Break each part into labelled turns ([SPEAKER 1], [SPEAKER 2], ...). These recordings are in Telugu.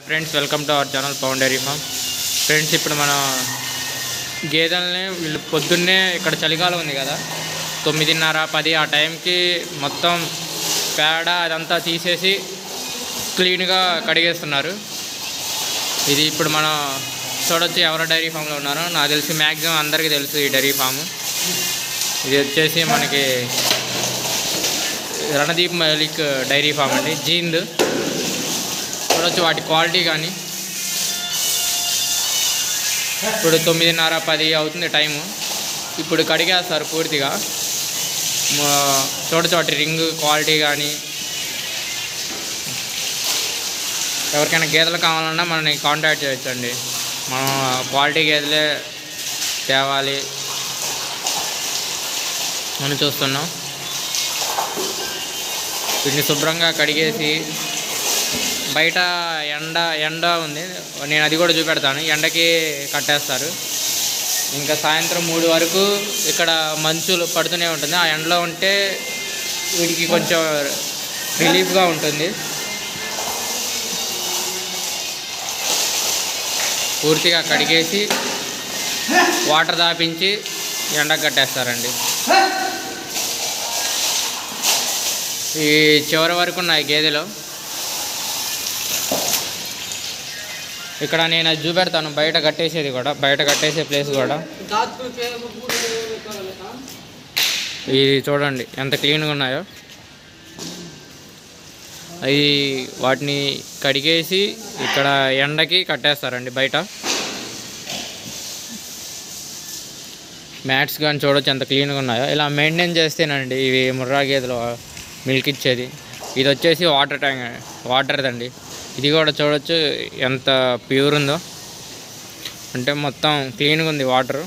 [SPEAKER 1] Friends, welcome to our channel Pavan dairy farm. Friends, ఇప్పుడు మన గేదెలని వీళ్ళు పొద్దున్నే ఇక్కడ చలికాలం ఉంది కదా, 9:30, 10 ఆ టైంకి మొత్తం పేడ అదంతా తీసేసి క్లీన్గా కడిగేస్తున్నారు. ఇది ఇప్పుడు మనం చూడొచ్చు ఎవరో డైరీ ఫామ్లో ఉన్నారు. నాకు తెలిసి మ్యాక్సిమం అందరికీ తెలుసు ఈ డైరీ ఫామ్. ఇది వచ్చేసి మనకి రణదీప్ మలిక్ డైరీ ఫామ్ అండి, జీంద్. చూడొచ్చు వాటి క్వాలిటీ కానీ. ఇప్పుడు 9:30, 10 అవుతుంది టైము. ఇప్పుడు కడిగేస్తారు పూర్తిగా. చూడొచ్చు వాటి రింగ్ క్వాలిటీ కానీ. ఎవరికైనా గేదెలు కావాలన్నా మనని కాంటాక్ట్ చేయొచ్చండి. మనం క్వాలిటీ గేదెలే తేవాలి అని చూస్తున్నాం. వీటిని శుభ్రంగా కడిగేసి బయట ఎండ ఉంది, నేను అది కూడా చూపెడతాను. ఎండకి కట్టేస్తారు. ఇంకా సాయంత్రం 3 వరకు ఇక్కడ మంచులు పడుతూనే ఉంటుంది. ఆ ఎండలో ఉంటే వీటికి కొంచెం రిలీఫ్గా ఉంటుంది. పూర్తిగా కడిగేసి వాటర్ దాపించి ఎండకు కట్టేస్తారండి. ఈ చివరి వరకు ఉన్నాయి గేదెలు. ఇక్కడ నేను అది చూపెడతాను, బయట కట్టేసేది కూడా, బయట కట్టేసే ప్లేస్ కూడా. ఇది చూడండి ఎంత క్లీన్గా ఉన్నాయో. అవి వాటిని కడిగేసి ఇక్కడ ఎండకి కట్టేస్తారండి బయట. మ్యాట్స్ కానీ చూడొచ్చు ఎంత క్లీన్గా ఉన్నాయో. ఇలా మెయింటైన్ చేస్తేనండి ఇవి ముర్రా గేదెలు మిల్క్ ఇచ్చేది. ఇది వచ్చేసి వాటర్ ట్యాంక్, వాటర్దండి. ఇది కూడా చూడొచ్చు ఎంత ప్యూర్ ఉందో, అంటే మొత్తం క్లీన్గా ఉంది వాటర్.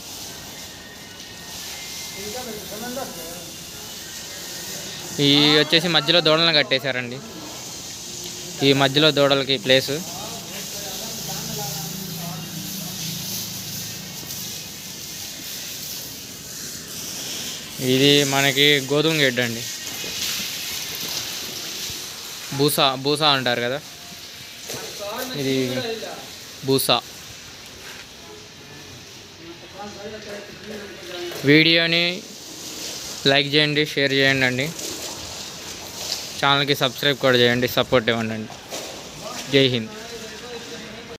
[SPEAKER 1] ఈ వచ్చేసి మధ్యలో దూడలను కట్టేశారండి. ఈ మధ్యలో దూడలకి ప్లేసు. ఇది మనకి గోధుమ గడ్డి అండి, బూసా అంటారు కదా, ఇది బూసా. వీడియోని లైక్ చేయండి, షేర్ చేయండి అండి. ఛానల్కి సబ్స్క్రైబ్ కూడా చేయండి, సపోర్ట్ ఇవ్వండి. జై హింద్.